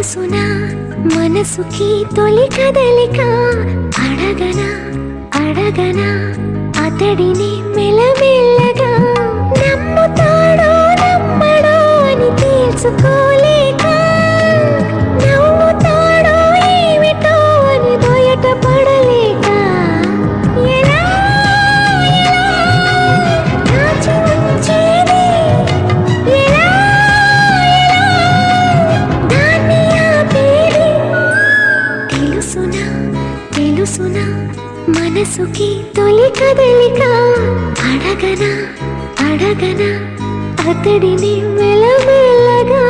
తెలుసునా మనసుకి తొలి కదలిక అడగనా అడగనా అతడిని మెల్లమెల్లగా నమ్ముతాడో నమ్మడో అని తెలుసుకోలేక నవ్వుతాడో ఏమిటో అని బయట పడలేక ఎలా దాచి ఉంచేది ఎలా దాన్ని ఆపేది తెలుసునా తెలుసునా మనసుకి తొలి కదలిక అడగనా అడగనా అతడిని మెల్లమెల్లగా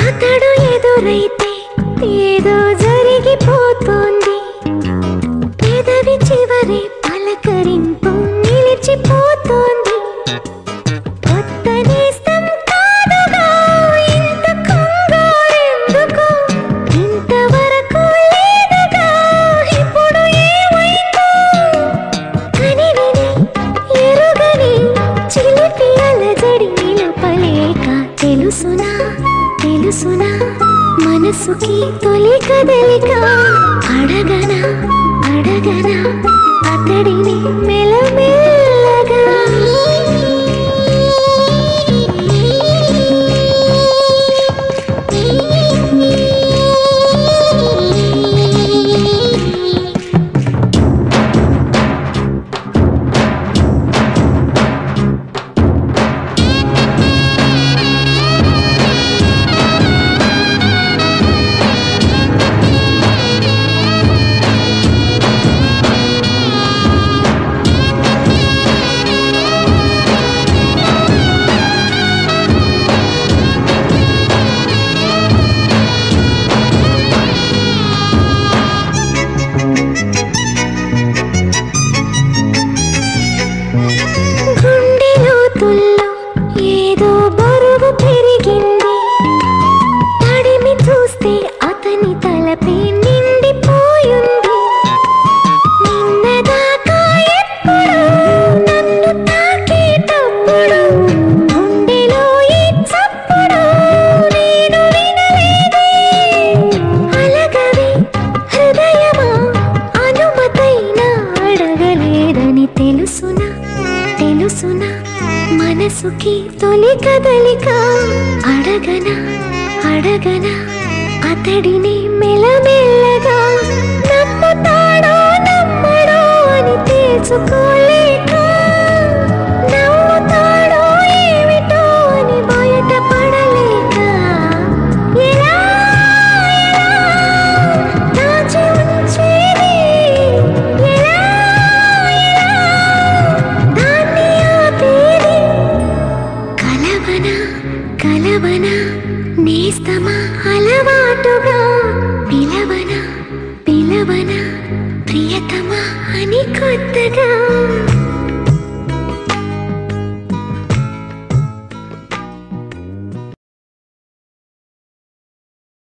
అతడు ఎదురైతే ఏదో జరిగిపోతోంది పెదవి చివరి పలకరింపు నిలిచిపోతోంది కొత్త నేస్తం కాదుగా ఇంత కంగారెందుకు ఇంతవరకు లేదుగా ఇప్పుడు ఏమైందో కనివిని ఎరుగని చిలిపి అలజడి నిలుపలేక తెలుసునా తెలుసునా మనసుకి తొలి కదలిక అడగనా అడగనా అతడిని మెల్లమెల్లగా ఏదో బరువు పెరిగింది తడిమి చూస్తే అతని తలపై నిండిపోయింది నిన్నదాకా ఎప్పుడు నన్ను తాకేటప్పుడు గుండెలో ఈ చప్పుడు నేను వినలేదే అలగవే హృదయమా అనుమతైనా అడగలేదని తెలుసునా తెలుసునా మనసుకి తొలి కదలిక అడగనా అడగనా అతడిని మెల్లమెల్లగా నమ్ముతాడో నమ్మడో అని తెలుసుకోలేక నవ్వుతాడో ఏమిటో అని బయట పడలేక ఎలా దాచి ఉంచేది ఎలా దాన్ని ఆపేది కలవనా కలవనా నేస్తమా అలవాటుగా పిలవనా పిలవనా ప్రియతమా అని కొత్తగా